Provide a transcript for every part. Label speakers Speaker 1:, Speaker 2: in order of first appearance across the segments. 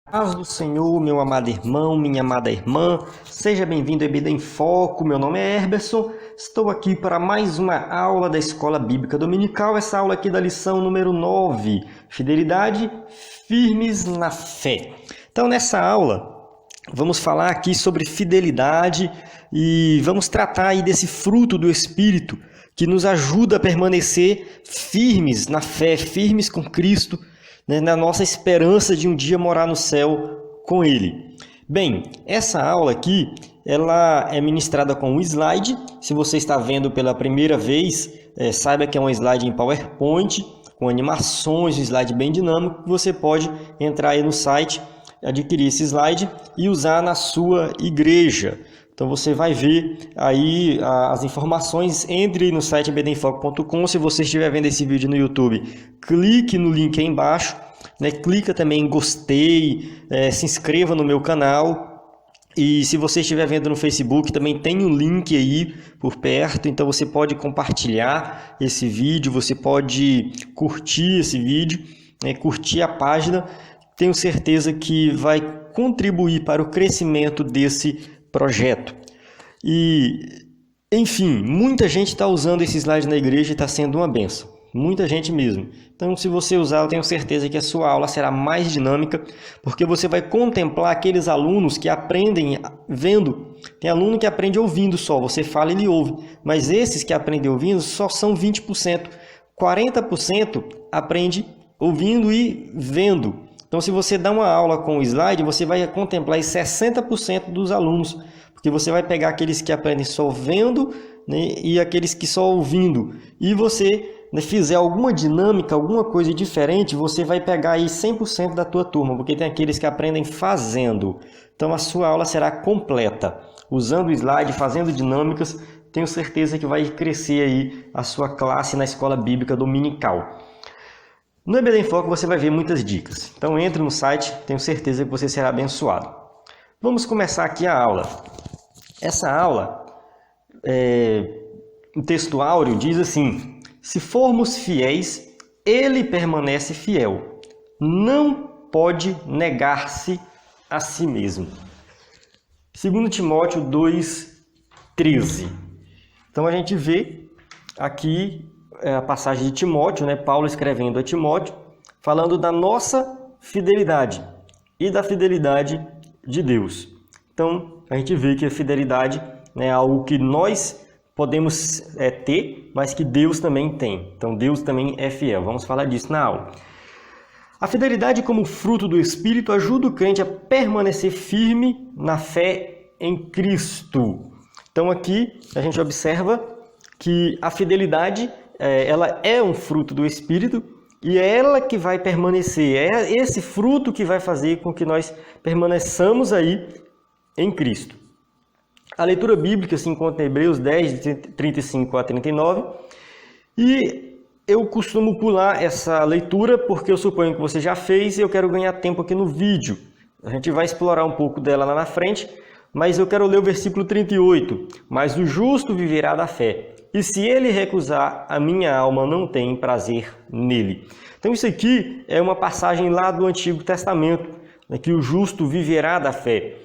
Speaker 1: Paz do Senhor, meu amado irmão, minha amada irmã, seja bem-vindo ao EBD em Foco. Meu nome é Herberson, estou aqui para mais uma aula da Escola Bíblica Dominical, essa aula aqui da lição número 9, Fidelidade, firmes na fé. Então, nessa aula, vamos falar aqui sobre fidelidade e vamos tratar aí desse fruto do Espírito que nos ajuda a permanecer firmes na fé, firmes com Cristo, na nossa esperança de um dia morar no céu com Ele. Bem, essa aula aqui, ela é ministrada com um slide. Se você está vendo pela primeira vez, saiba que é um slide em PowerPoint, com animações, um slide bem dinâmico, que você pode entrar aí no site, adquirir esse slide e usar na sua igreja. Então você vai ver aí as informações, entre no site ebdemfoco.com. Se você estiver vendo esse vídeo no YouTube, clique no link aí embaixo, clica também em gostei, se inscreva no meu canal. E se você estiver vendo no Facebook, também tem um link aí por perto, então você pode compartilhar esse vídeo, você pode curtir esse vídeo, curtir a página. Tenho certeza que vai contribuir para o crescimento desse projeto. E, enfim, muita gente está usando esse slide na igreja e está sendo uma benção. Muita gente mesmo. Então, se você usar, eu tenho certeza que a sua aula será mais dinâmica, porque você vai contemplar aqueles alunos que aprendem vendo. Tem aluno que aprende ouvindo só, você fala e ele ouve. Mas esses que aprendem ouvindo só são 20%. 40% aprende ouvindo e vendo. Então, se você dá uma aula com o slide, você vai contemplar 60% dos alunos, porque você vai pegar aqueles que aprendem só vendo, e aqueles que só ouvindo. E você fizer alguma dinâmica, alguma coisa diferente, você vai pegar aí 100% da tua turma, porque tem aqueles que aprendem fazendo. Então, a sua aula será completa. Usando o slide, fazendo dinâmicas, tenho certeza que vai crescer aí a sua classe na Escola Bíblica Dominical. No EBD em Foco você vai ver muitas dicas. Então entre no site, tenho certeza que você será abençoado. Vamos começar aqui a aula. Essa aula, o texto áureo diz assim: se formos fiéis, ele permanece fiel. Não pode negar-se a si mesmo. 2 Timóteo 2,13. Então a gente vê aqui a passagem de Timóteo, Paulo escrevendo a Timóteo, falando da nossa fidelidade e da fidelidade de Deus. Então, a gente vê que a fidelidade é algo que nós podemos ter, mas que Deus também tem. Então, Deus também é fiel. Vamos falar disso na aula. A fidelidade como fruto do Espírito ajuda o crente a permanecer firme na fé em Cristo. Então, aqui a gente observa que a fidelidade ela é um fruto do Espírito e é ela que vai permanecer. É esse fruto que vai fazer com que nós permaneçamos aí em Cristo. A leitura bíblica se encontra em Hebreus 10, de 35 a 39. E eu costumo pular essa leitura porque eu suponho que você já fez e eu quero ganhar tempo aqui no vídeo. A gente vai explorar um pouco dela lá na frente, mas eu quero ler o versículo 38. Mas o justo viverá da fé. E se ele recusar, a minha alma não tem prazer nele. Então isso aqui é uma passagem lá do Antigo Testamento, que o justo viverá da fé.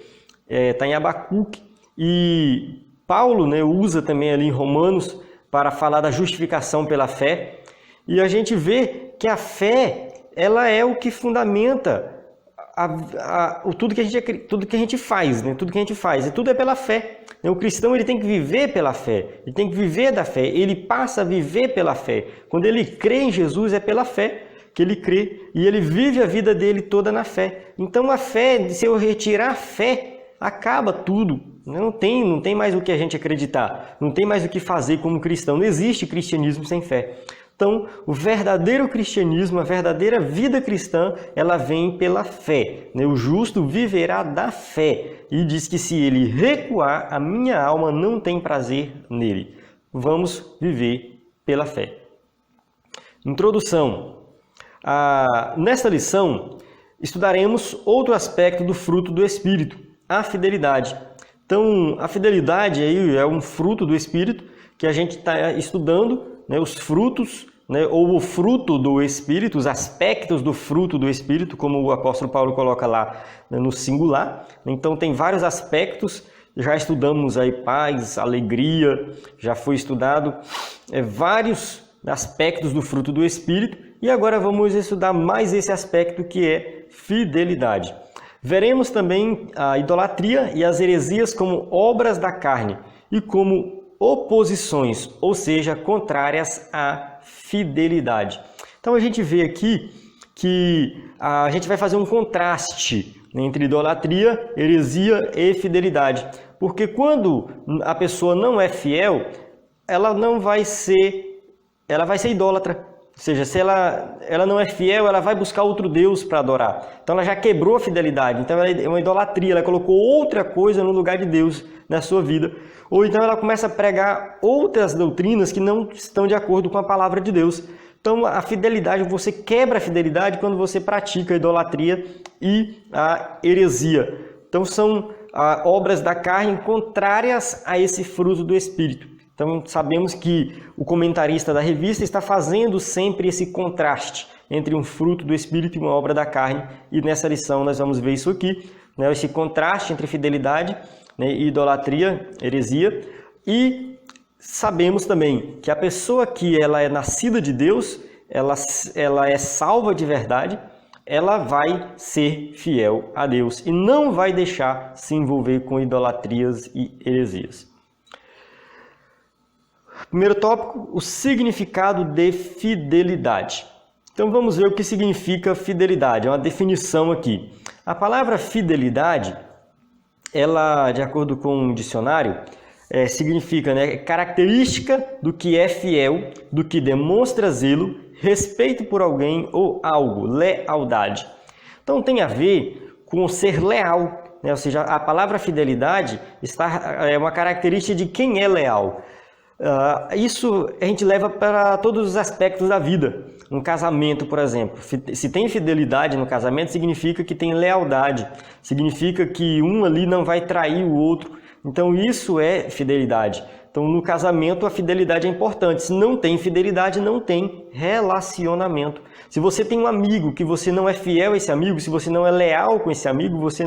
Speaker 1: Está em Abacuque e Paulo usa também ali em Romanos para falar da justificação pela fé. E a gente vê que a fé ela é o que fundamenta tudo que a gente faz, tudo que a gente faz, e tudo é pela fé. O cristão ele tem que viver pela fé, ele tem que viver da fé, ele passa a viver pela fé. Quando ele crê em Jesus, é pela fé que ele crê e ele vive a vida dele toda na fé. Então a fé, se eu retirar a fé, acaba tudo. Não tem mais o que a gente acreditar, não tem mais o que fazer como cristão. Não existe cristianismo sem fé. Então, o verdadeiro cristianismo, a verdadeira vida cristã, ela vem pela fé. O justo viverá da fé. E diz que se ele recuar, a minha alma não tem prazer nele. Vamos viver pela fé. Introdução. Nesta lição, estudaremos outro aspecto do fruto do Espírito, a fidelidade. Então, a fidelidade aí é um fruto do Espírito que a gente está estudando, os frutos né, ou o fruto do Espírito, os aspectos do fruto do Espírito, como o apóstolo Paulo coloca lá, né, no singular. Então tem vários aspectos, já estudamos aí paz, alegria, já foi estudado vários aspectos do fruto do Espírito, e agora vamos estudar mais esse aspecto que é fidelidade. Veremos também a idolatria e as heresias como obras da carne e como oposições, ou seja, contrárias à fidelidade. Então a gente vê aqui que a gente vai fazer um contraste entre idolatria, heresia e fidelidade. Porque quando a pessoa não é fiel, ela vai ser idólatra. Ou seja, se ela não é fiel, ela vai buscar outro Deus para adorar. Então ela já quebrou a fidelidade. Então ela é uma idolatria, ela colocou outra coisa no lugar de Deus na sua vida. Ou então ela começa a pregar outras doutrinas que não estão de acordo com a palavra de Deus. Então a fidelidade, você quebra a fidelidade quando você pratica a idolatria e a heresia. Então são obras da carne contrárias a esse fruto do Espírito. Então sabemos que o comentarista da revista está fazendo sempre esse contraste entre um fruto do Espírito e uma obra da carne. E nessa lição nós vamos ver isso aqui, né? Esse contraste entre fidelidade, né, e idolatria, heresia. E sabemos também que a pessoa que ela é nascida de Deus, ela é salva de verdade, ela vai ser fiel a Deus e não vai deixar se envolver com idolatrias e heresias. Primeiro tópico, o significado de fidelidade. Então vamos ver o que significa fidelidade, é uma definição aqui. A palavra fidelidade, ela, de acordo com o dicionário, significa, né, característica do que é fiel, do que demonstra zelo, respeito por alguém ou algo, lealdade. Então tem a ver com ser leal, né? Ou seja, a palavra fidelidade é uma característica de quem é leal. Isso a gente leva para todos os aspectos da vida. Um casamento, por exemplo, se tem fidelidade no casamento, significa que tem lealdade, significa que um ali não vai trair o outro. Então isso é fidelidade. Então no casamento a fidelidade é importante. Se não tem fidelidade, não tem relacionamento. Se você tem um amigo que você não é fiel a esse amigo, se você não é leal com esse amigo, você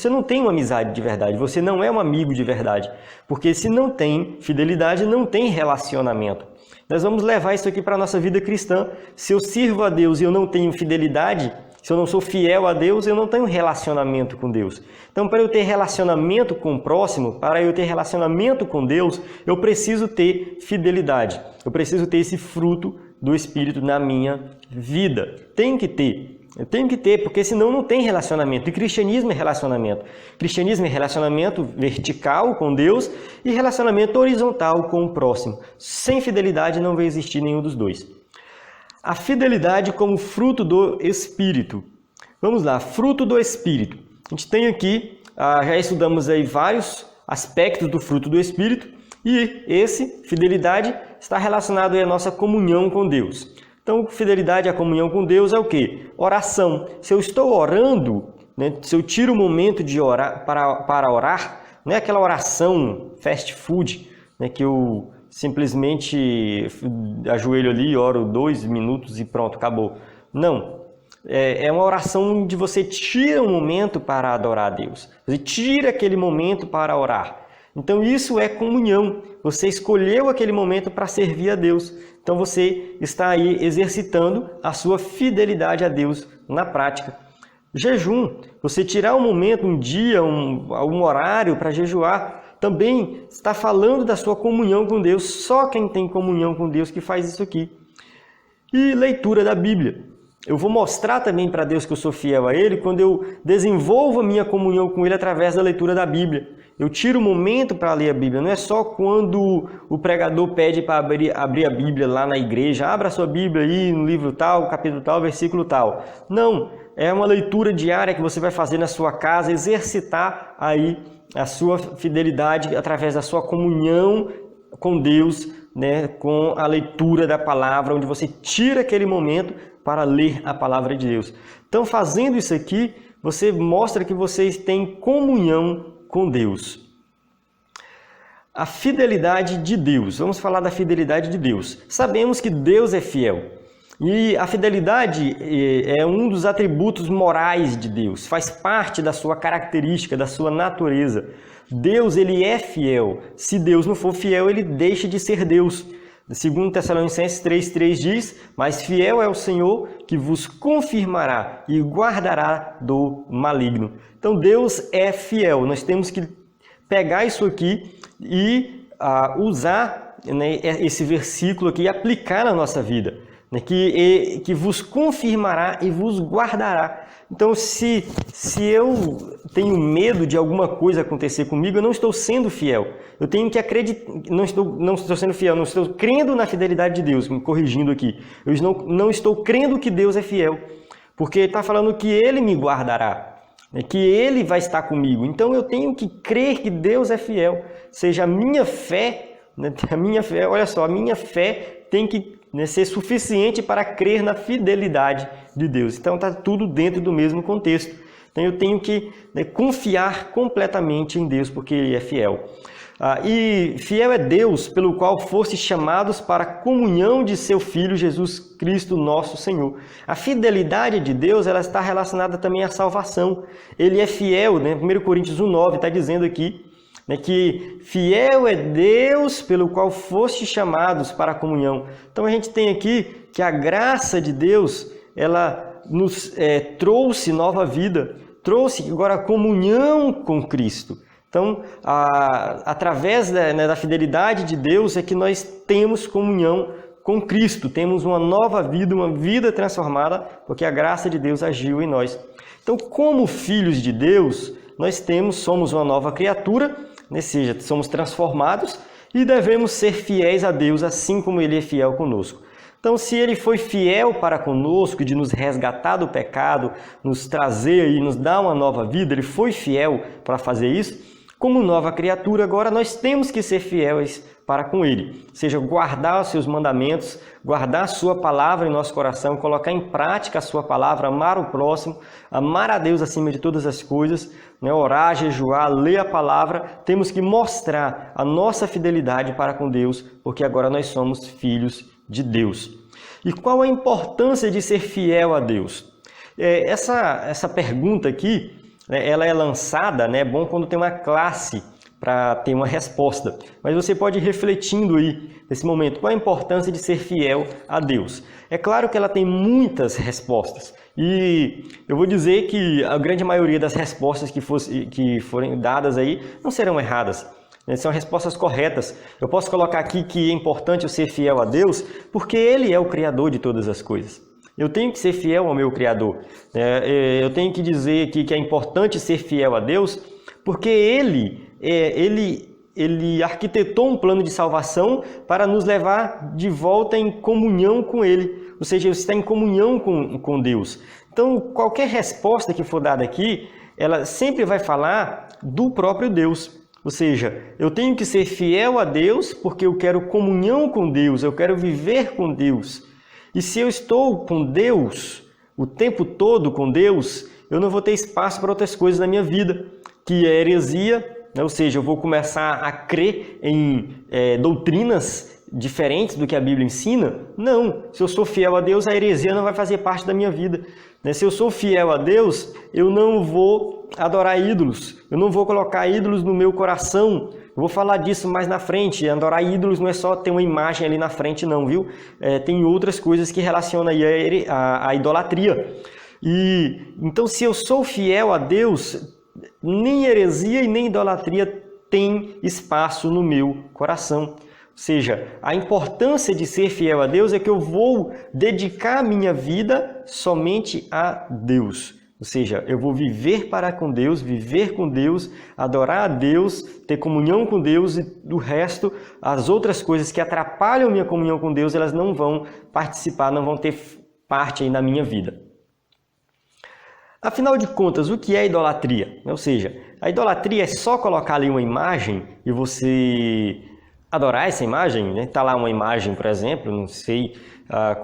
Speaker 1: não tem uma amizade de verdade, você não é um amigo de verdade. Porque se não tem fidelidade, não tem relacionamento. Nós vamos levar isso aqui para a nossa vida cristã. Se eu sirvo a Deus e eu não tenho fidelidade, se eu não sou fiel a Deus, eu não tenho relacionamento com Deus. Então, para eu ter relacionamento com o próximo, para eu ter relacionamento com Deus, eu preciso ter fidelidade. Eu preciso ter esse fruto do Espírito na minha vida. Tem que ter. Eu tenho que ter, porque senão não tem relacionamento. E cristianismo é relacionamento. Cristianismo é relacionamento vertical com Deus e relacionamento horizontal com o próximo. Sem fidelidade não vai existir nenhum dos dois. A fidelidade como fruto do Espírito. Vamos lá, fruto do Espírito. A gente tem aqui, já estudamos aí vários aspectos do fruto do Espírito e fidelidade, está relacionado aí à nossa comunhão com Deus. Então, fidelidade à comunhão com Deus é o quê? Oração. Se eu estou orando, né, se eu tiro o momento de orar para orar, não é aquela oração fast food, né, que eu simplesmente ajoelho ali, oro 2 minutos e pronto, acabou. Não, é uma oração onde você tira um momento para adorar a Deus. Você tira aquele momento para orar. Então isso é comunhão. Você escolheu aquele momento para servir a Deus. Então você está aí exercitando a sua fidelidade a Deus na prática. Jejum, você tirar um momento, um dia, um horário para jejuar, também está falando da sua comunhão com Deus. Só quem tem comunhão com Deus que faz isso aqui. E leitura da Bíblia. Eu vou mostrar também para Deus que eu sou fiel a Ele quando eu desenvolvo a minha comunhão com Ele através da leitura da Bíblia. Eu tiro um momento para ler a Bíblia. Não é só quando o pregador pede para abrir a Bíblia lá na igreja. Abra a sua Bíblia aí no livro tal, capítulo tal, versículo tal. Não, é uma leitura diária que você vai fazer na sua casa, exercitar aí a sua fidelidade através da sua comunhão com Deus, né, com a leitura da palavra, onde você tira aquele momento para ler a palavra de Deus. Então, fazendo isso aqui, você mostra que vocês têm comunhão com Deus. A fidelidade de Deus. Vamos falar da fidelidade de Deus. Sabemos que Deus é fiel. E a fidelidade é um dos atributos morais de Deus. Faz parte da sua característica, da sua natureza. Deus, ele é fiel. Se Deus não for fiel, ele deixa de ser Deus. 2 Tessalonicenses 3,3 diz: mas fiel é o Senhor que vos confirmará e guardará do maligno. Então Deus é fiel. Nós temos que pegar isso aqui e usar, né, esse versículo aqui e aplicar na nossa vida, né, que vos confirmará e vos guardará. Então, se eu tenho medo de alguma coisa acontecer comigo, eu não estou sendo fiel. Eu tenho que acreditar, não estou sendo fiel, não estou crendo na fidelidade de Deus, me corrigindo aqui. Eu não estou crendo que Deus é fiel, porque ele está falando que Ele me guardará, que Ele vai estar comigo. Então eu tenho que crer que Deus é fiel. Ou seja, a minha fé, olha só, a minha fé tem que, né, ser suficiente para crer na fidelidade de Deus. Então está tudo dentro do mesmo contexto. Então eu tenho que, né, confiar completamente em Deus, porque Ele é fiel. E fiel é Deus, pelo qual fostes chamados para a comunhão de seu Filho Jesus Cristo, nosso Senhor. A fidelidade de Deus, ela está relacionada também à salvação. Ele é fiel, né? 1 Coríntios 1,9 está dizendo aqui, né, que fiel é Deus, pelo qual fostes chamados para a comunhão. Então a gente tem aqui que a graça de Deus, ela nos trouxe nova vida, trouxe agora a comunhão com Cristo. Então, através da fidelidade de Deus é que nós temos comunhão com Cristo, temos uma nova vida, uma vida transformada, porque a graça de Deus agiu em nós. Então, como filhos de Deus, nós somos uma nova criatura, ou seja, somos transformados e devemos ser fiéis a Deus, assim como Ele é fiel conosco. Então, se Ele foi fiel para conosco, de nos resgatar do pecado, nos trazer e nos dar uma nova vida, Ele foi fiel para fazer isso. Como nova criatura, agora nós temos que ser fiéis para com Ele. Ou seja, guardar os seus mandamentos, guardar a sua palavra em nosso coração, colocar em prática a sua palavra, amar o próximo, amar a Deus acima de todas as coisas, né? Orar, jejuar, ler a palavra. Temos que mostrar a nossa fidelidade para com Deus, porque agora nós somos filhos de Deus. E qual a importância de ser fiel a Deus? Essa pergunta aqui, ela é lançada, né? É bom quando tem uma classe para ter uma resposta. Mas você pode ir refletindo aí nesse momento. Qual a importância de ser fiel a Deus? É claro que ela tem muitas respostas. E eu vou dizer que a grande maioria das respostas que forem dadas aí não serão erradas. São respostas corretas. Eu posso colocar aqui que é importante eu ser fiel a Deus porque Ele é o Criador de todas as coisas. Eu tenho que ser fiel ao meu Criador. Eu tenho que dizer aqui que é importante ser fiel a Deus porque Ele arquitetou um plano de salvação para nos levar de volta em comunhão com Ele. Ou seja, você está em comunhão com Deus. Então, qualquer resposta que for dada aqui, ela sempre vai falar do próprio Deus. Ou seja, eu tenho que ser fiel a Deus porque eu quero comunhão com Deus, eu quero viver com Deus. E se eu estou com Deus, o tempo todo com Deus, eu não vou ter espaço para outras coisas na minha vida, que é heresia, né? Ou seja, eu vou começar a crer em doutrinas diferentes do que a Bíblia ensina. Não, se eu sou fiel a Deus, a heresia não vai fazer parte da minha vida. Se eu sou fiel a Deus, eu não vou adorar ídolos, eu não vou colocar ídolos no meu coração. Eu vou falar disso mais na frente. Adorar ídolos não é só ter uma imagem ali na frente, não, viu? Tem outras coisas que relacionam aí a idolatria. E então, se eu sou fiel a Deus, nem heresia e nem idolatria tem espaço no meu coração. Ou seja, a importância de ser fiel a Deus é que eu vou dedicar a minha vida somente a Deus. Ou seja, eu vou viver para com Deus, viver com Deus, adorar a Deus, ter comunhão com Deus e do resto, as outras coisas que atrapalham minha comunhão com Deus, elas não vão participar, não vão ter parte aí na minha vida. Afinal de contas, o que é idolatria? Ou seja, a idolatria é só colocar ali uma imagem e você adorar essa imagem, né? Tá lá uma imagem, por exemplo, não sei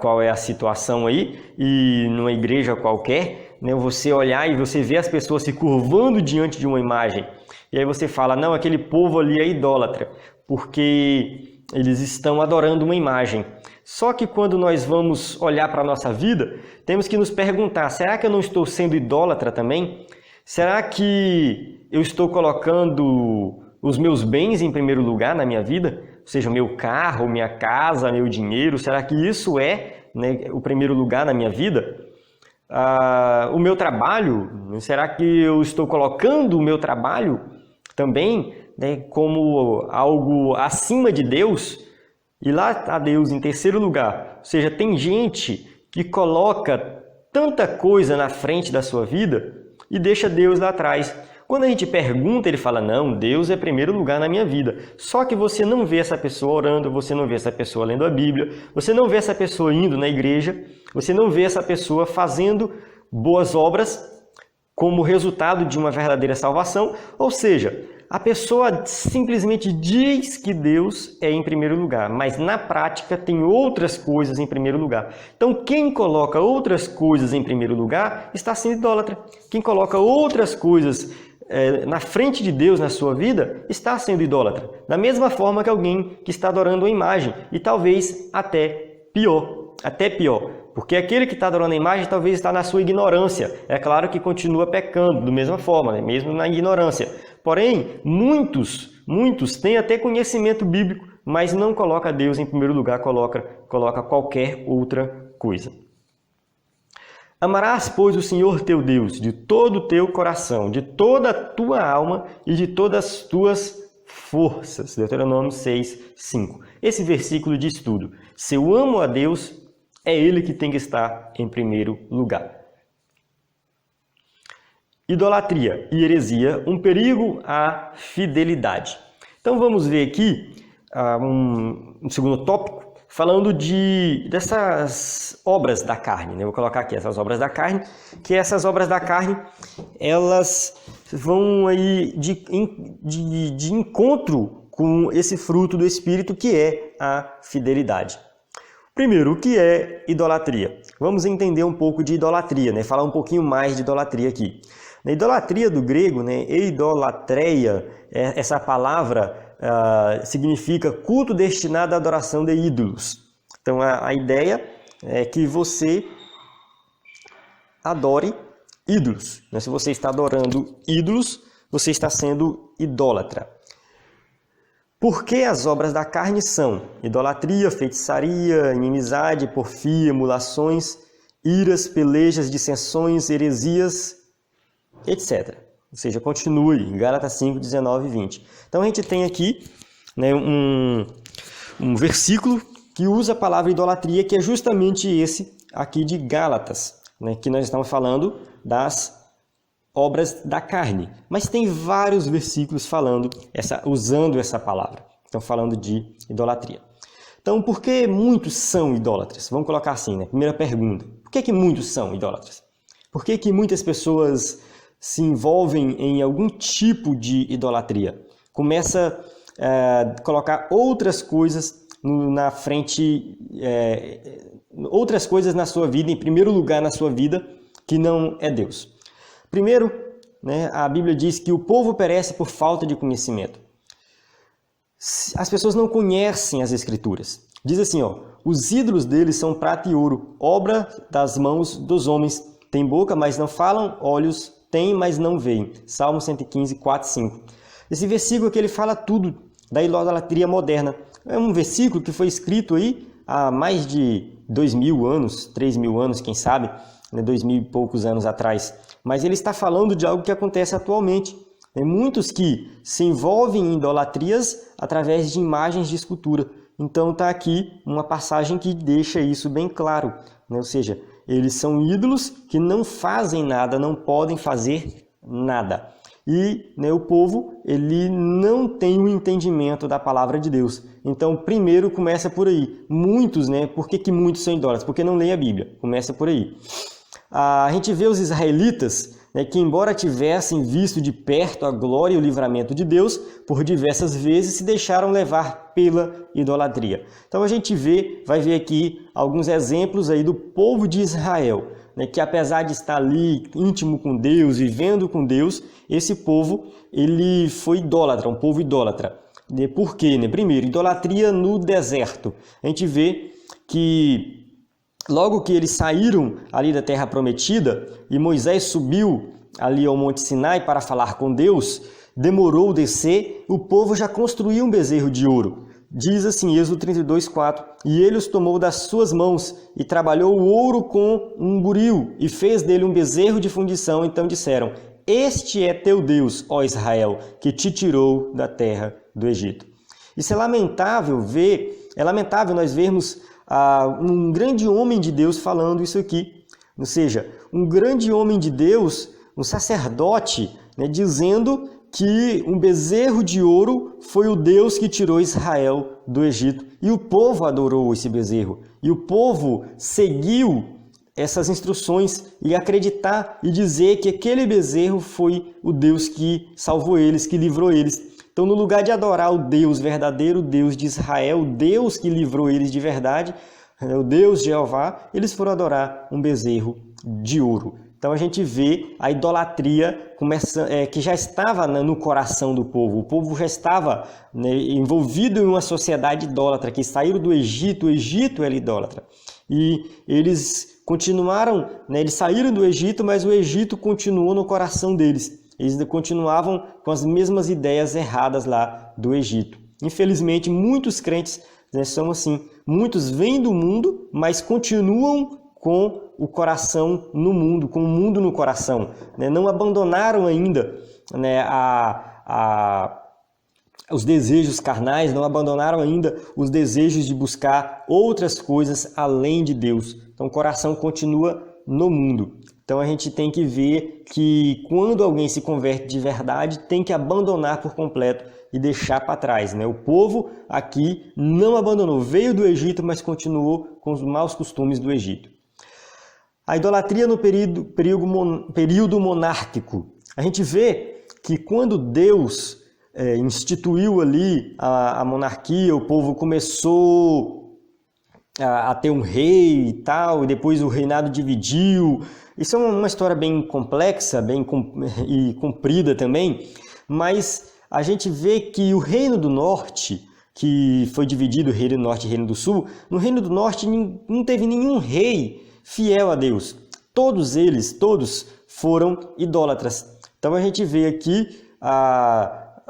Speaker 1: qual é a situação aí, e numa igreja qualquer, né? Você olhar e você vê as pessoas se curvando diante de uma imagem, e aí você fala, não, aquele povo ali é idólatra. porque eles estão adorando uma imagem. Só que quando nós vamos olhar para a nossa vida, temos que nos perguntar, será que eu não estou sendo idólatra também? Será que eu estou colocando os meus bens em primeiro lugar na minha vida? Ou seja, o meu carro, minha casa, meu dinheiro, será que isso é, né, o primeiro lugar na minha vida? O meu trabalho, será que eu estou colocando o meu trabalho também, né, como algo acima de Deus? E lá está Deus em terceiro lugar. Ou seja, tem gente que coloca tanta coisa na frente da sua vida e deixa Deus lá atrás. Quando a gente pergunta, ele fala, não, Deus é primeiro lugar na minha vida. Só que você não vê essa pessoa orando, você não vê essa pessoa lendo a Bíblia, você não vê essa pessoa indo na igreja, você não vê essa pessoa fazendo boas obras como resultado de uma verdadeira salvação. Ou seja, a pessoa simplesmente diz que Deus é em primeiro lugar, mas na prática tem outras coisas em primeiro lugar. Então, quem coloca outras coisas em primeiro lugar está sendo idólatra. Quem coloca outras coisas na frente de Deus na sua vida está sendo idólatra. Da mesma forma que alguém que está adorando a imagem, e talvez até pior. Porque aquele que está adorando a imagem talvez está na sua ignorância. É claro que continua pecando da mesma forma, né? Mesmo na ignorância. Porém, muitos têm até conhecimento bíblico, mas não coloca Deus em primeiro lugar, coloca qualquer outra coisa. Amarás, pois, o Senhor teu Deus de todo o teu coração, de toda a tua alma e de todas as tuas forças. Deuteronômio 6:5. Esse versículo diz tudo. Se eu amo a Deus, é Ele que tem que estar em primeiro lugar. Idolatria e heresia, um perigo à fidelidade. Então vamos ver aqui um segundo tópico, falando dessas obras da carne. Né? Eu vou colocar aqui essas obras da carne, que essas obras da carne, elas vão aí de encontro com esse fruto do Espírito, que é a fidelidade. Primeiro, o que é idolatria? Vamos entender um pouco de idolatria, né? Falar um pouquinho mais de idolatria aqui. Na idolatria do grego, né, eidolatreia, essa palavra significa culto destinado à adoração de ídolos. Então a ideia é que você adore ídolos. Né? Se você está adorando ídolos, você está sendo idólatra. Porque as obras da carne são idolatria, feitiçaria, inimizade, porfia, emulações, iras, pelejas, dissensões, heresias, etc. Ou seja, continue, Gálatas 5, 19 e 20. Então a gente tem aqui, né, um versículo que usa a palavra idolatria, que é justamente esse aqui de Gálatas, né, que nós estamos falando das obras da carne. Mas tem vários versículos usando essa palavra. Estão falando de idolatria. Então, por que muitos são idólatras? Vamos colocar assim, né? Primeira pergunta. Por que muitos são idólatras? Por que muitas pessoas se envolvem em algum tipo de idolatria? Começa a colocar outras coisas na frente, outras coisas na sua vida, em primeiro lugar na sua vida, que não é Deus. Primeiro, né, a Bíblia diz que o povo perece por falta de conhecimento. As pessoas não conhecem as Escrituras. Diz assim, os ídolos deles são prata e ouro, obra das mãos dos homens. Tem boca, mas não falam, olhos têm, mas não veem. Salmo 115, 4, 5. Esse versículo aqui ele fala tudo da idolatria moderna. É um versículo que foi escrito aí há mais de 2.000 anos, 3.000 anos, quem sabe, né, 2.000 e poucos anos atrás. Mas ele está falando de algo que acontece atualmente. Tem muitos que se envolvem em idolatrias através de imagens de escultura. Então está aqui uma passagem que deixa isso bem claro. Né? Ou seja, eles são ídolos que não fazem nada, não podem fazer nada. E, né, o povo ele não tem o entendimento da palavra de Deus. Então, primeiro começa por aí. Muitos, né? Por que muitos são idólatras? Porque não leem a Bíblia. Começa por aí. A gente vê os israelitas, né, que embora tivessem visto de perto a glória e o livramento de Deus, por diversas vezes se deixaram levar pela idolatria. Então a gente vai ver aqui alguns exemplos aí do povo de Israel, né, que apesar de estar ali íntimo com Deus, vivendo com Deus, esse povo ele foi idólatra, um povo idólatra. Por quê? Primeiro, idolatria no deserto. A gente vê que logo que eles saíram ali da terra prometida e Moisés subiu ali ao Monte Sinai para falar com Deus, demorou descer, o povo já construiu um bezerro de ouro. Diz assim, Êxodo 32:4, e ele os tomou das suas mãos e trabalhou o ouro com um buril e fez dele um bezerro de fundição. Então disseram, este é teu Deus, ó Israel, que te tirou da terra do Egito. Isso é lamentável nós vermos um grande homem de Deus falando isso aqui. Ou seja, um grande homem de Deus, um sacerdote, dizendo que um bezerro de ouro foi o Deus que tirou Israel do Egito. E o povo adorou esse bezerro. E o povo seguiu essas instruções e acreditar e dizer que aquele bezerro foi o Deus que salvou eles, que livrou eles. Então, no lugar de adorar o Deus verdadeiro, o Deus de Israel, o Deus que livrou eles de verdade, o Deus Jeová, eles foram adorar um bezerro de ouro. Então a gente vê a idolatria que já estava no coração do povo. O povo já estava envolvido em uma sociedade idólatra, que saíram do Egito. O Egito era idólatra. E eles continuaram, eles saíram do Egito, mas o Egito continuou no coração deles. Eles continuavam com as mesmas ideias erradas lá do Egito. Infelizmente, muitos crentes são assim. Muitos vêm do mundo, mas continuam com o coração no mundo, com o mundo no coração. Não abandonaram ainda os desejos carnais, não abandonaram ainda os desejos de buscar outras coisas além de Deus. Então o coração continua no mundo. Então a gente tem que ver que quando alguém se converte de verdade, tem que abandonar por completo e deixar para trás. O povo aqui não abandonou, veio do Egito, mas continuou com os maus costumes do Egito. A idolatria no período monárquico. A gente vê que quando Deus instituiu ali a monarquia, o povo começou a ter um rei e tal, e depois o reinado dividiu. Isso é uma história bem complexa, e comprida também, mas a gente vê que o Reino do Norte, que foi dividido, Reino do Norte e Reino do Sul, no Reino do Norte não teve nenhum rei fiel a Deus. Todos foram idólatras. Então a gente vê aqui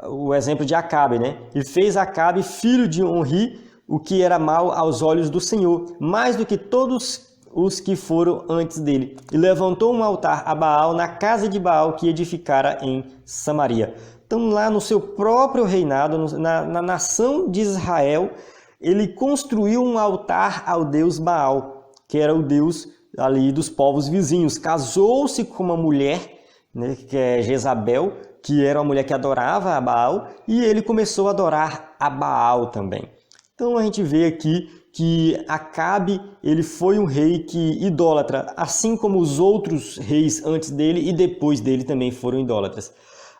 Speaker 1: o exemplo de Acabe, E fez Acabe, filho de Onri, o que era mal aos olhos do Senhor, mais do que todos os que foram antes dele. E levantou um altar a Baal na casa de Baal que edificara em Samaria. Então lá no seu próprio reinado, na nação de Israel, ele construiu um altar ao deus Baal, que era o deus ali dos povos vizinhos. Casou-se com uma mulher, que é Jezabel, que era uma mulher que adorava a Baal, e ele começou a adorar a Baal também. Então a gente vê aqui que Acabe, ele foi um rei que idólatra, assim como os outros reis antes dele e depois dele também foram idólatras.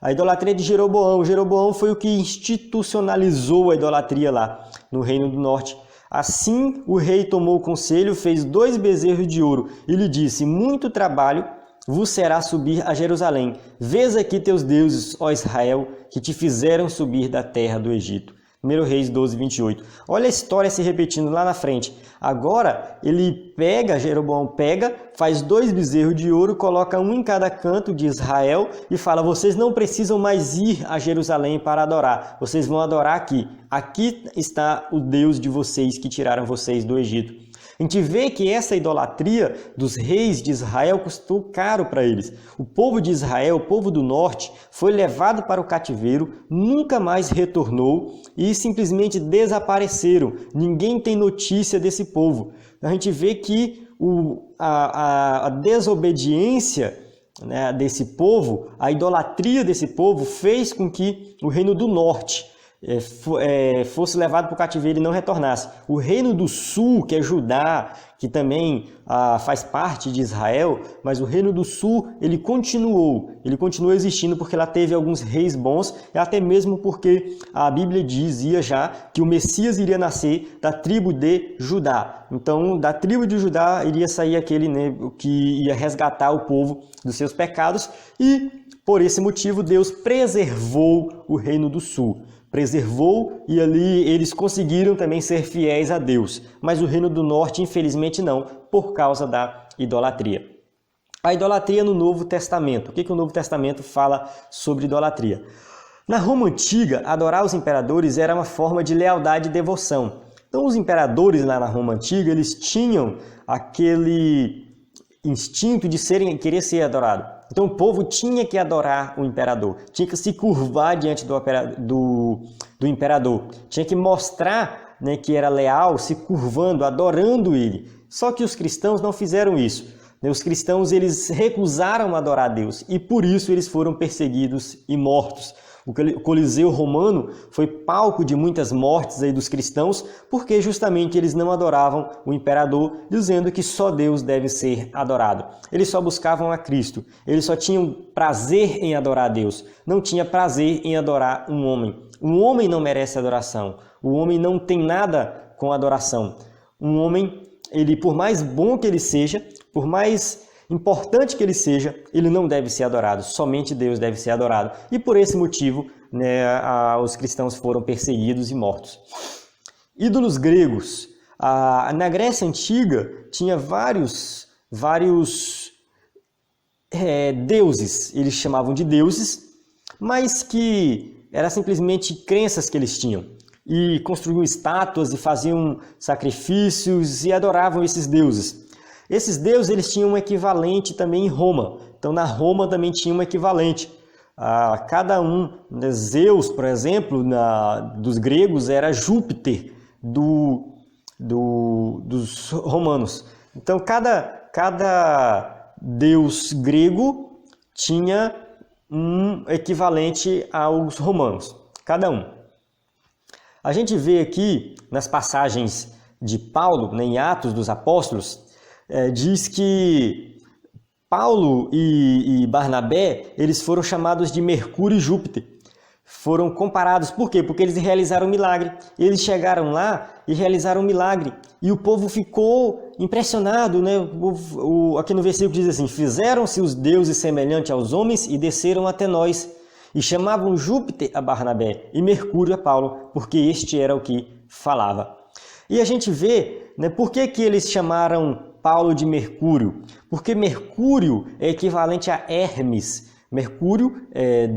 Speaker 1: A idolatria de Jeroboão. Jeroboão foi o que institucionalizou a idolatria lá no Reino do Norte. Assim o rei tomou o conselho, fez 2 bezerros de ouro e lhe disse, muito trabalho vos será subir a Jerusalém. Vês aqui teus deuses, ó Israel, que te fizeram subir da terra do Egito. 1 Reis 12, 28. Olha a história se repetindo lá na frente. Agora, Jeroboão faz 2 bezerros de ouro, coloca um em cada canto de Israel e fala, vocês não precisam mais ir a Jerusalém para adorar, vocês vão adorar aqui. Aqui está o Deus de vocês que tiraram vocês do Egito. A gente vê que essa idolatria dos reis de Israel custou caro para eles. O povo de Israel, o povo do norte, foi levado para o cativeiro, nunca mais retornou e simplesmente desapareceram. Ninguém tem notícia desse povo. A gente vê que a desobediência desse povo, a idolatria desse povo fez com que o reino do norte fosse levado para o cativeiro e não retornasse. O reino do sul, que é Judá, que também faz parte de Israel, mas o reino do sul, ele continuou existindo porque lá teve alguns reis bons, e até mesmo porque a Bíblia dizia já que o Messias iria nascer da tribo de Judá. Então, da tribo de Judá iria sair aquele que ia resgatar o povo dos seus pecados, e por esse motivo Deus preservou o reino do sul. preservou e ali eles conseguiram também ser fiéis a Deus. Mas o Reino do Norte, infelizmente, não, por causa da idolatria. A idolatria no Novo Testamento. O que o Novo Testamento fala sobre idolatria? Na Roma Antiga, adorar os imperadores era uma forma de lealdade e devoção. Então, os imperadores lá na Roma Antiga, eles tinham aquele instinto de querer ser adorado. Então, o povo tinha que adorar o imperador, tinha que se curvar diante do imperador, tinha que mostrar, né, que era leal, se curvando, adorando ele. Só que os cristãos não fizeram isso. Os cristãos, eles recusaram adorar a Deus e por isso eles foram perseguidos e mortos. O Coliseu Romano foi palco de muitas mortes aí dos cristãos, porque justamente eles não adoravam o imperador, dizendo que só Deus deve ser adorado. Eles só buscavam a Cristo, eles só tinham prazer em adorar a Deus, não tinha prazer em adorar um homem. Um homem não merece adoração, o homem não tem nada com adoração. Um homem, ele, por mais bom que ele seja, por mais importante que ele seja, ele não deve ser adorado, somente Deus deve ser adorado. E por esse motivo, né, os cristãos foram perseguidos e mortos. Ídolos gregos. Na Grécia Antiga tinha vários deuses, eles chamavam de deuses, mas que eram simplesmente crenças que eles tinham. E construíam estátuas e faziam sacrifícios e adoravam esses deuses. Esses deuses, eles tinham um equivalente também em Roma. Então, na Roma também tinha um equivalente. Cada um, né, Zeus, por exemplo, dos gregos, era Júpiter dos romanos. Então, cada deus grego tinha um equivalente aos romanos. Cada um. A gente vê aqui, nas passagens de Paulo, né, em Atos dos Apóstolos, diz que Paulo e Barnabé, eles foram chamados de Mercúrio e Júpiter. Foram comparados. Por quê? Porque eles realizaram um milagre. Eles chegaram lá e realizaram um milagre. E o povo ficou impressionado, né? Aqui no versículo diz assim: fizeram-se os deuses semelhantes aos homens e desceram até nós. E chamavam Júpiter a Barnabé e Mercúrio a Paulo, porque este era o que falava. E a gente vê, né, por que eles chamaram Paulo de Mercúrio? Porque Mercúrio é equivalente a Hermes. Mercúrio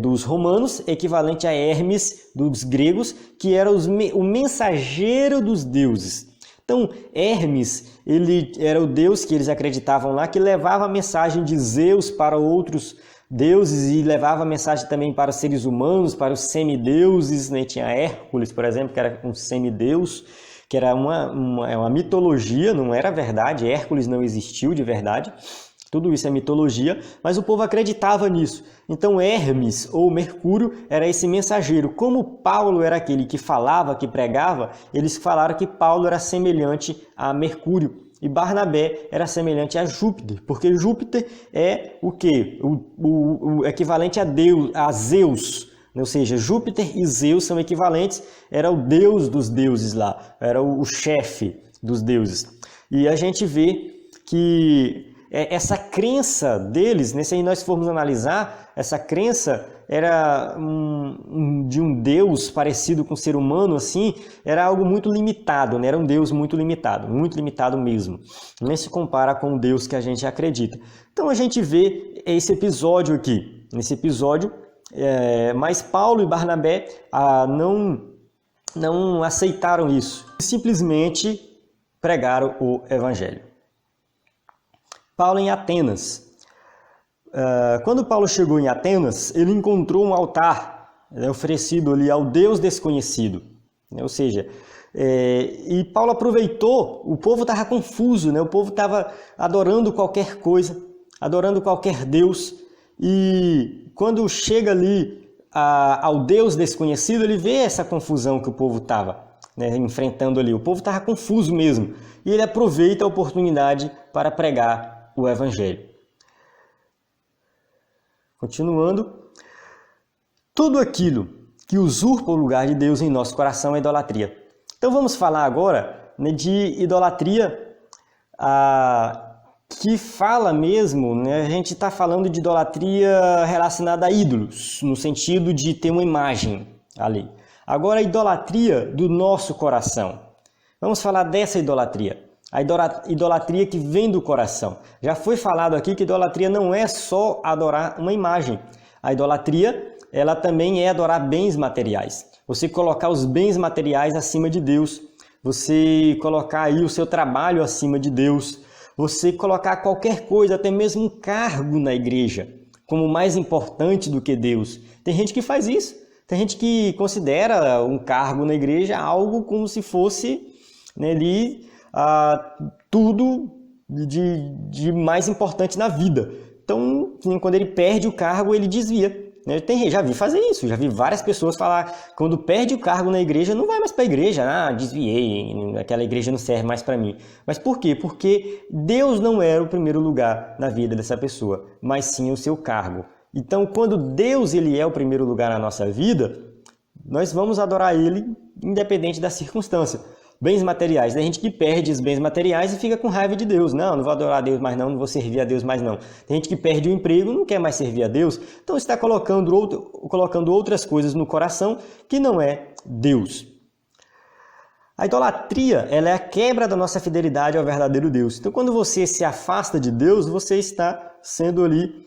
Speaker 1: dos romanos é equivalente a Hermes dos gregos, que era o mensageiro dos deuses. Então, Hermes, ele era o deus que eles acreditavam lá, que levava a mensagem de Zeus para outros deuses e levava a mensagem também para os seres humanos, para os semideuses, né? Tinha Hércules, por exemplo, que era um semideus, que era uma mitologia, não era verdade, Hércules não existiu de verdade, tudo isso é mitologia, mas o povo acreditava nisso. Então Hermes ou Mercúrio era esse mensageiro. Como Paulo era aquele que falava, que pregava, eles falaram que Paulo era semelhante a Mercúrio e Barnabé era semelhante a Júpiter, porque Júpiter é o quê? O equivalente a Zeus. Ou seja, Júpiter e Zeus são equivalentes, era o deus dos deuses lá, era o chefe dos deuses. E a gente vê que essa crença deles, né, se nós formos analisar, essa crença era de um deus parecido com o ser humano, assim, era algo muito limitado, né? Era um deus muito limitado mesmo. Nem se compara com o deus que a gente acredita. Então a gente vê esse episódio aqui, nesse episódio, mas Paulo e Barnabé não aceitaram isso, simplesmente pregaram o evangelho. Paulo em Atenas. Quando Paulo chegou em Atenas, ele encontrou um altar oferecido ali ao Deus desconhecido, né? Ou seja, e Paulo aproveitou, o povo estava confuso, né? O povo estava adorando qualquer coisa, adorando qualquer Deus, e quando chega ali ao Deus desconhecido, ele vê essa confusão que o povo estava, né, enfrentando ali. O povo estava confuso mesmo, e ele aproveita a oportunidade para pregar o evangelho. Continuando, tudo aquilo que usurpa o lugar de Deus em nosso coração é idolatria. Então vamos falar agora, né, de idolatria que fala mesmo, né, a gente está falando de idolatria relacionada a ídolos, no sentido de ter uma imagem ali. Agora a idolatria do nosso coração. Vamos falar dessa idolatria. A idolatria que vem do coração. Já foi falado aqui que idolatria não é só adorar uma imagem. A idolatria, ela também é adorar bens materiais. Você colocar os bens materiais acima de Deus. Você colocar aí o seu trabalho acima de Deus. Você colocar qualquer coisa, até mesmo um cargo na igreja, como mais importante do que Deus. Tem gente que faz isso. Tem gente que considera um cargo na igreja algo como se fosse, né, ali tudo de mais importante na vida. Então, quando ele perde o cargo, ele desvia. Já vi fazer isso, já vi várias pessoas falar, quando perde o cargo na igreja, não vai mais para a igreja, desviei, aquela igreja não serve mais para mim. Mas por quê? Porque Deus não era o primeiro lugar na vida dessa pessoa, mas sim o seu cargo. Então, quando Deus ele é o primeiro lugar na nossa vida, nós vamos adorar Ele independente da circunstância. Bens materiais, tem gente que perde os bens materiais e fica com raiva de Deus. Não vou adorar a Deus mais não vou servir a Deus mais não. Tem gente que perde o emprego, não quer mais servir a Deus. Então está colocando outras coisas no coração que não é Deus. A idolatria, ela é a quebra da nossa fidelidade ao verdadeiro Deus. Então quando você se afasta de Deus, você está sendo ali,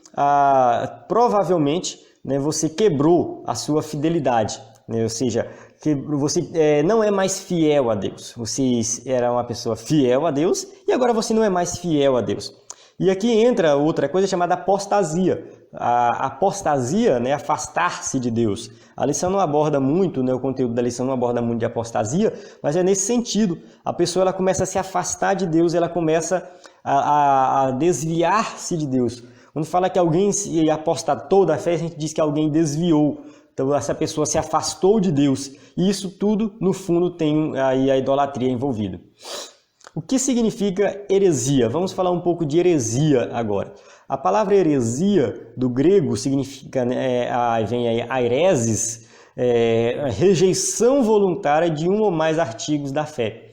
Speaker 1: provavelmente, né, você quebrou a sua fidelidade. Né? Ou seja, que você não é mais fiel a Deus. Você era uma pessoa fiel a Deus e agora você não é mais fiel a Deus. E aqui entra outra coisa chamada apostasia. A apostasia, né, afastar-se de Deus. A lição não aborda muito, né, o conteúdo da lição não aborda muito de apostasia, mas é nesse sentido. A pessoa ela começa a se afastar de Deus, ela começa a desviar-se de Deus. Quando fala que alguém se apostatou da fé, a gente diz que alguém desviou. Então essa pessoa se afastou de Deus. E isso tudo, no fundo, tem aí a idolatria envolvida. O que significa heresia? Vamos falar um pouco de heresia agora. A palavra heresia, do grego, significa, vem aí aireses, rejeição voluntária de um ou mais artigos da fé.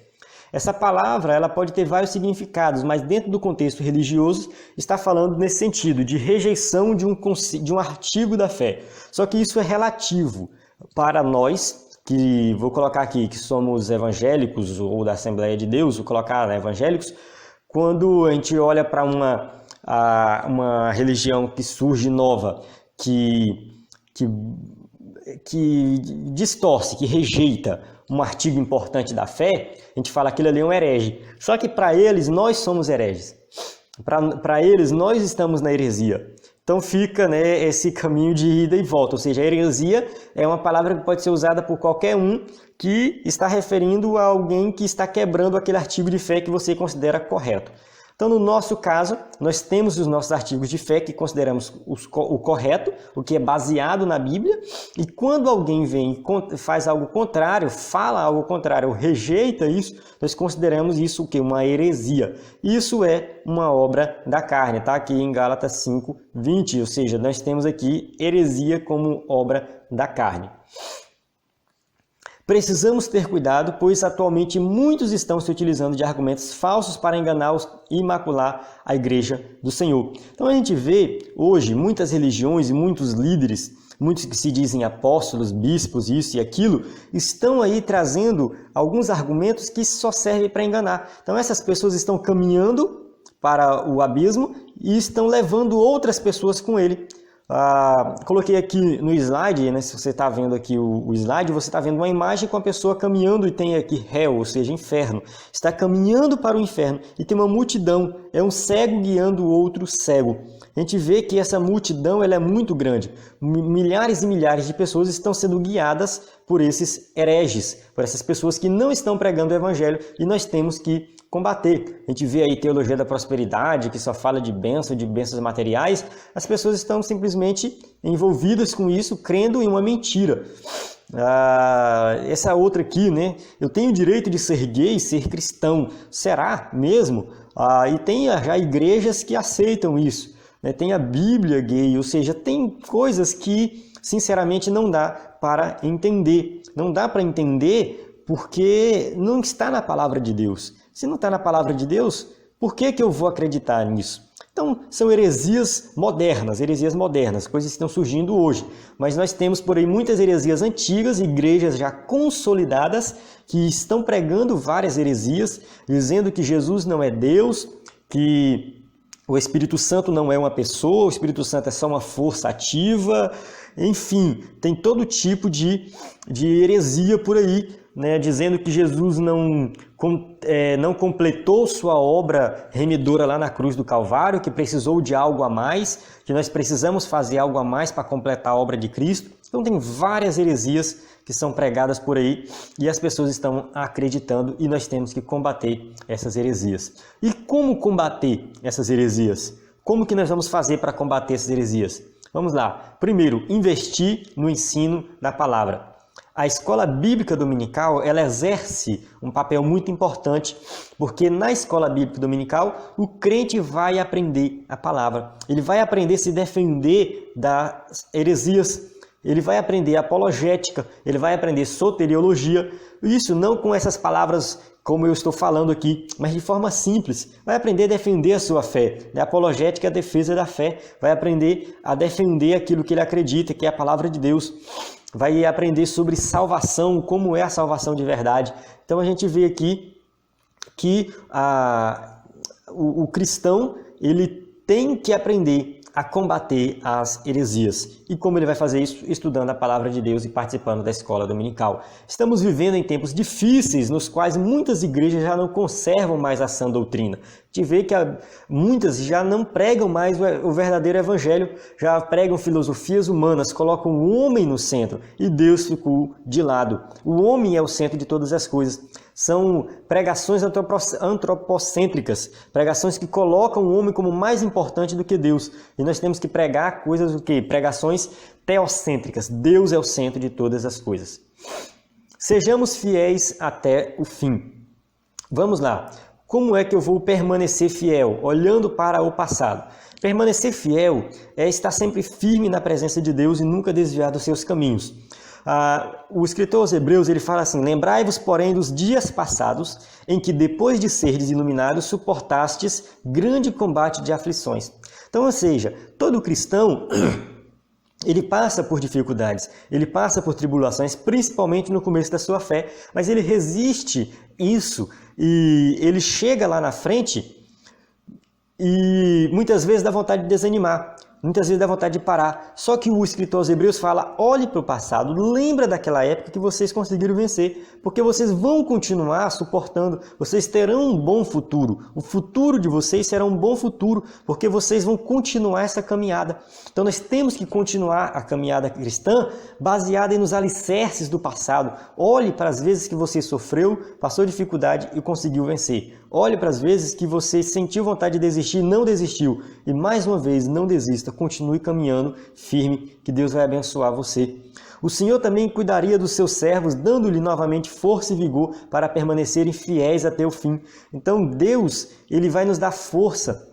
Speaker 1: Essa palavra ela pode ter vários significados, mas dentro do contexto religioso está falando nesse sentido, de rejeição de um artigo da fé. Só que isso é relativo para nós, que vou colocar aqui, que somos evangélicos ou da Assembleia de Deus, vou colocar, né, evangélicos, quando a gente olha para uma religião que surge nova, que distorce, que rejeita um artigo importante da fé, a gente fala que aquilo ali é um herege. Só que para eles, nós somos hereges. Para eles, nós estamos na heresia. Então fica, né, esse caminho de ida e volta. Ou seja, a heresia é uma palavra que pode ser usada por qualquer um que está referindo a alguém que está quebrando aquele artigo de fé que você considera correto. Então, no nosso caso, nós temos os nossos artigos de fé que consideramos o correto, o que é baseado na Bíblia, e quando alguém vem e faz algo contrário, fala algo contrário ou rejeita isso, nós consideramos isso o quê? Uma heresia. Isso é uma obra da carne, tá? Aqui em Gálatas 5:20, ou seja, nós temos aqui heresia como obra da carne. Precisamos ter cuidado, pois atualmente muitos estão se utilizando de argumentos falsos para enganar e macular a igreja do Senhor. Então a gente vê hoje muitas religiões e muitos líderes, muitos que se dizem apóstolos, bispos, isso e aquilo, estão aí trazendo alguns argumentos que só servem para enganar. Então essas pessoas estão caminhando para o abismo e estão levando outras pessoas com ele. Coloquei aqui no slide, né, se você está vendo aqui o slide, você está vendo uma imagem com a pessoa caminhando e tem aqui hell, ou seja, inferno. Está caminhando para o inferno e tem uma multidão, é um cego guiando o outro cego. A gente vê que essa multidão ela é muito grande. Milhares e milhares de pessoas estão sendo guiadas por esses hereges, por essas pessoas que não estão pregando o evangelho e nós temos que combater. A gente vê aí teologia da prosperidade, que só fala de bênçãos materiais. As pessoas estão simplesmente envolvidas com isso, crendo em uma mentira. Essa outra aqui, né? Eu tenho o direito de ser gay e ser cristão. Será mesmo? E tem já igrejas que aceitam isso. Né? Tem a Bíblia gay, ou seja, tem coisas que, sinceramente, não dá para entender. Não dá para entender porque não está na palavra de Deus. Se não está na palavra de Deus, por que eu vou acreditar nisso? Então, são heresias modernas, coisas que estão surgindo hoje. Mas nós temos por aí muitas heresias antigas, igrejas já consolidadas, que estão pregando várias heresias, dizendo que Jesus não é Deus, que o Espírito Santo não é uma pessoa, o Espírito Santo é só uma força ativa. Enfim, tem todo tipo de heresia por aí, né, dizendo que Jesus não completou sua obra remidora lá na cruz do Calvário, que precisou de algo a mais, que nós precisamos fazer algo a mais para completar a obra de Cristo. Então tem várias heresias que são pregadas por aí e as pessoas estão acreditando e nós temos que combater essas heresias. E como combater essas heresias? Como que nós vamos fazer para combater essas heresias? Vamos lá. Primeiro, investir no ensino da palavra. A escola bíblica dominical, ela exerce um papel muito importante, porque na escola bíblica dominical, o crente vai aprender a palavra. Ele vai aprender a se defender das heresias, ele vai aprender apologética, ele vai aprender soteriologia. Isso não com essas palavras como eu estou falando aqui, mas de forma simples. Vai aprender a defender a sua fé. A apologética é a defesa da fé. Vai aprender a defender aquilo que ele acredita, que é a palavra de Deus. Vai aprender sobre salvação, como é a salvação de verdade. Então a gente vê aqui que o cristão ele tem que aprender a combater as heresias. E como ele vai fazer isso? Estudando a palavra de Deus e participando da escola dominical. Estamos vivendo em tempos difíceis, nos quais muitas igrejas já não conservam mais a sã doutrina. A gente vê que muitas já não pregam mais o verdadeiro evangelho, já pregam filosofias humanas, colocam o homem no centro e Deus ficou de lado. O homem é o centro de todas as coisas. São pregações antropocêntricas, pregações que colocam o homem como mais importante do que Deus. E nós temos que pregar coisas do que? Pregações teocêntricas. Deus é o centro de todas as coisas. Sejamos fiéis até o fim. Vamos lá. Como é que eu vou permanecer fiel? Olhando para o passado. Permanecer fiel é estar sempre firme na presença de Deus e nunca desviar dos seus caminhos. O escritor aos Hebreus ele fala assim: lembrai-vos, porém, dos dias passados, em que depois de serdes iluminados, suportastes grande combate de aflições. Então, ou seja, todo cristão ele passa por dificuldades, ele passa por tribulações, principalmente no começo da sua fé, mas ele resiste isso e ele chega lá na frente e muitas vezes dá vontade de desanimar. Muitas vezes dá vontade de parar. Só que o escritor aos Hebreus fala, olhe para o passado, lembra daquela época que vocês conseguiram vencer, porque vocês vão continuar suportando, vocês terão um bom futuro. O futuro de vocês será um bom futuro, porque vocês vão continuar essa caminhada. Então nós temos que continuar a caminhada cristã baseada nos alicerces do passado. Olhe para as vezes que você sofreu, passou dificuldade e conseguiu vencer. Olhe para as vezes que você sentiu vontade de desistir e não desistiu. E mais uma vez, não desista, continue caminhando firme, que Deus vai abençoar você. O Senhor também cuidaria dos seus servos, dando-lhe novamente força e vigor para permanecerem fiéis até o fim. Então Deus, Ele vai nos dar força,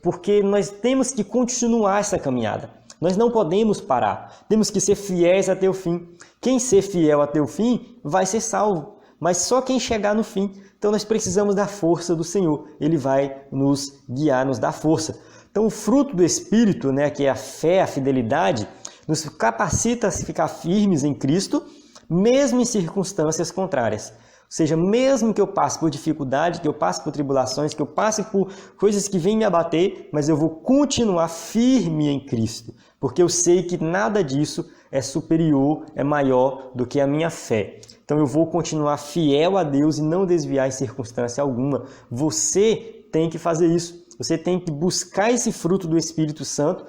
Speaker 1: porque nós temos que continuar essa caminhada. Nós não podemos parar, temos que ser fiéis até o fim. Quem ser fiel até o fim vai ser salvo, mas só quem chegar no fim. Então nós precisamos da força do Senhor, Ele vai nos guiar, nos dar força. Então o fruto do Espírito, que é a fé, a fidelidade, nos capacita a ficar firmes em Cristo, mesmo em circunstâncias contrárias. Ou seja, mesmo que eu passe por dificuldade, que eu passe por tribulações, que eu passe por coisas que vêm me abater, mas eu vou continuar firme em Cristo, porque eu sei que nada disso é superior, é maior do que a minha fé. Então eu vou continuar fiel a Deus e não desviar em circunstância alguma. Você tem que fazer isso. Você tem que buscar esse fruto do Espírito Santo,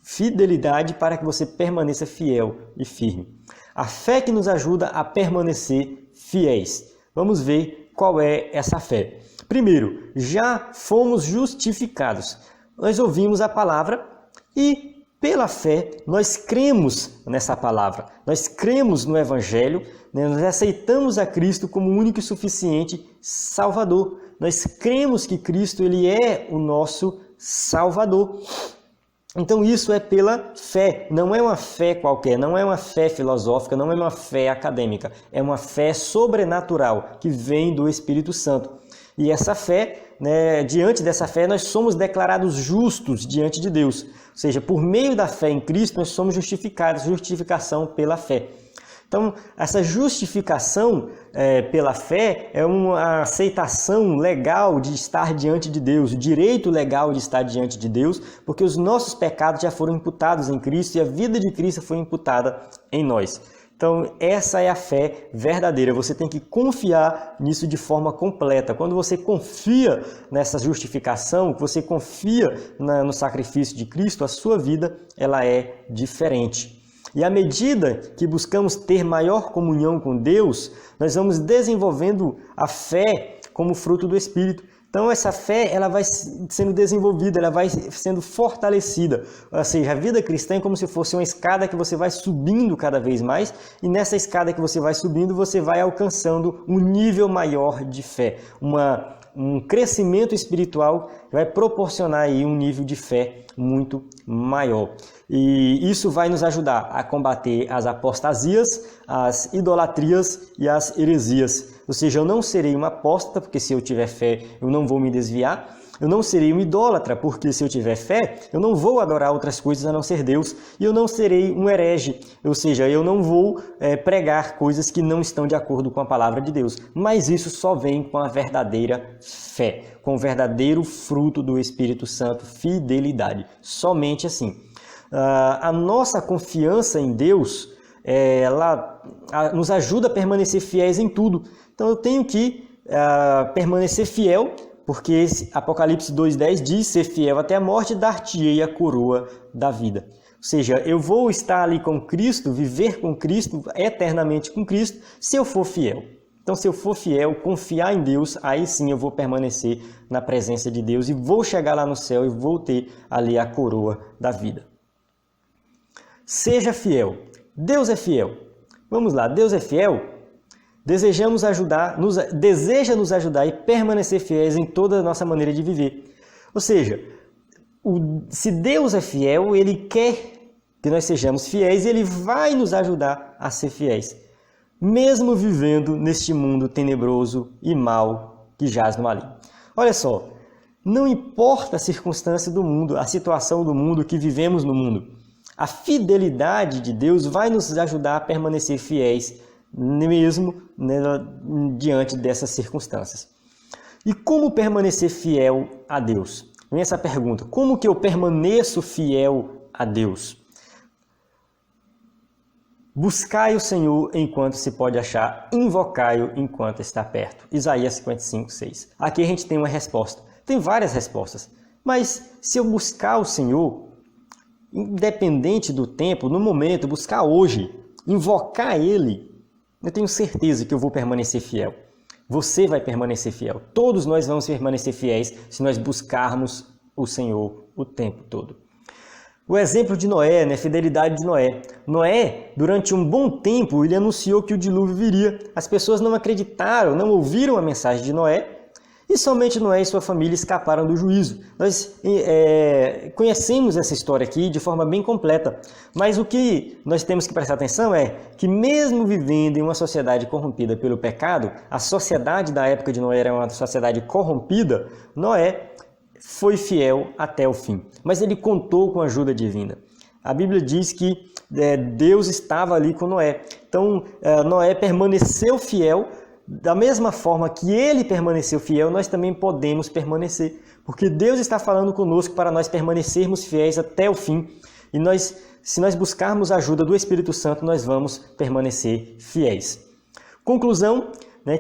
Speaker 1: fidelidade, para que você permaneça fiel e firme. A fé que nos ajuda a permanecer fiéis. Vamos ver qual é essa fé. Primeiro, já fomos justificados. Nós ouvimos a palavra e, pela fé, nós cremos nessa palavra. Nós cremos no Evangelho, nós aceitamos a Cristo como o único e suficiente Salvador. Nós cremos que Cristo ele é o nosso Salvador. Então isso é pela fé, não é uma fé qualquer, não é uma fé filosófica, não é uma fé acadêmica, é uma fé sobrenatural que vem do Espírito Santo. E essa fé, né, diante dessa fé, nós somos declarados justos diante de Deus. Ou seja, por meio da fé em Cristo, nós somos justificados, justificação pela fé. Então, essa justificação pela fé é uma aceitação legal de estar diante de Deus, o direito legal de estar diante de Deus, porque os nossos pecados já foram imputados em Cristo e a vida de Cristo foi imputada em nós. Então, essa é a fé verdadeira. Você tem que confiar nisso de forma completa. Quando você confia nessa justificação, você confia no sacrifício de Cristo, a sua vida ela é diferente. E à medida que buscamos ter maior comunhão com Deus, nós vamos desenvolvendo a fé como fruto do Espírito. Então essa fé ela vai sendo desenvolvida, ela vai sendo fortalecida. Ou seja, a vida cristã é como se fosse uma escada que você vai subindo cada vez mais, e nessa escada que você vai subindo, você vai alcançando um nível maior de fé, um crescimento espiritual que vai proporcionar aí um nível de fé muito maior. E isso vai nos ajudar a combater as apostasias, as idolatrias e as heresias. Ou seja, eu não serei um apóstata, porque se eu tiver fé, eu não vou me desviar. Eu não serei um idólatra, porque se eu tiver fé, eu não vou adorar outras coisas a não ser Deus. E eu não serei um herege, ou seja, eu não vou pregar coisas que não estão de acordo com a palavra de Deus. Mas isso só vem com a verdadeira fé, com o verdadeiro fruto do Espírito Santo, fidelidade. Somente assim. A nossa confiança em Deus, ela nos ajuda a permanecer fiéis em tudo. Então eu tenho que permanecer fiel, porque Apocalipse 2,10 diz: ser fiel até a morte, dar-te-ei a coroa da vida. Ou seja, eu vou estar ali com Cristo, viver com Cristo, eternamente com Cristo, se eu for fiel. Então, se eu for fiel, confiar em Deus, aí sim eu vou permanecer na presença de Deus e vou chegar lá no céu e vou ter ali a coroa da vida. Seja fiel. Deus é fiel. Vamos lá, Deus é fiel. Deseja nos ajudar e permanecer fiéis em toda a nossa maneira de viver. Ou seja, se Deus é fiel, Ele quer que nós sejamos fiéis e Ele vai nos ajudar a ser fiéis, mesmo vivendo neste mundo tenebroso e mau que jaz no maligno. Olha só, não importa a circunstância do mundo, a situação do mundo que vivemos no mundo, a fidelidade de Deus vai nos ajudar a permanecer fiéis mesmo diante dessas circunstâncias. E como permanecer fiel a Deus? Vem essa pergunta: como que eu permaneço fiel a Deus? Buscai o Senhor enquanto se pode achar, invocai-o enquanto está perto. Isaías 55, 6. Aqui a gente tem uma resposta. Tem várias respostas. Mas se eu buscar o Senhor, independente do tempo, no momento, buscar hoje, invocar Ele, eu tenho certeza que eu vou permanecer fiel. Você vai permanecer fiel. Todos nós vamos permanecer fiéis se nós buscarmos o Senhor o tempo todo. O exemplo de Noé, a fidelidade de Noé. Noé, durante um bom tempo, ele anunciou que o dilúvio viria. As pessoas não acreditaram, não ouviram a mensagem de Noé, e somente Noé e sua família escaparam do juízo. Nós conhecemos essa história aqui de forma bem completa, mas o que nós temos que prestar atenção é que mesmo vivendo em uma sociedade corrompida pelo pecado, a sociedade da época de Noé era uma sociedade corrompida, Noé foi fiel até o fim, mas ele contou com a ajuda divina. A Bíblia diz que Deus estava ali com Noé. Então, Noé permaneceu fiel. Da mesma forma que ele permaneceu fiel, nós também podemos permanecer, porque Deus está falando conosco para nós permanecermos fiéis até o fim. E se nós buscarmos a ajuda do Espírito Santo, nós vamos permanecer fiéis. Conclusão,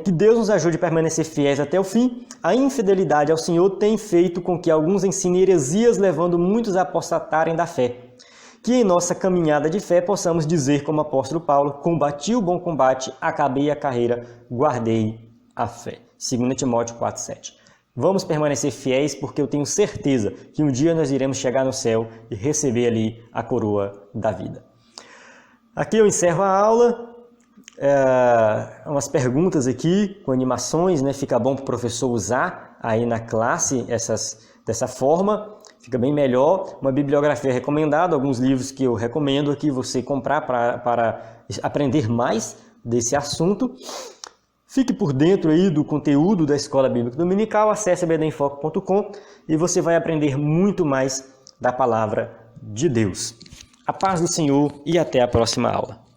Speaker 1: que Deus nos ajude a permanecer fiéis até o fim. A infidelidade ao Senhor tem feito com que alguns ensinem heresias, levando muitos a apostatarem da fé. Que em nossa caminhada de fé possamos dizer, como o apóstolo Paulo: combati o bom combate, acabei a carreira, guardei a fé. 2 Timóteo 4,7. Vamos permanecer fiéis, porque eu tenho certeza que um dia nós iremos chegar no céu e receber ali a coroa da vida. Aqui eu encerro a aula. Umas perguntas aqui com animações, fica bom para o professor usar aí na classe dessa forma. Fica bem melhor. Uma bibliografia recomendada, alguns livros que eu recomendo aqui você comprar para aprender mais desse assunto. Fique por dentro aí do conteúdo da Escola Bíblica Dominical, acesse ebedenfoco.com e você vai aprender muito mais da Palavra de Deus. A paz do Senhor e até a próxima aula.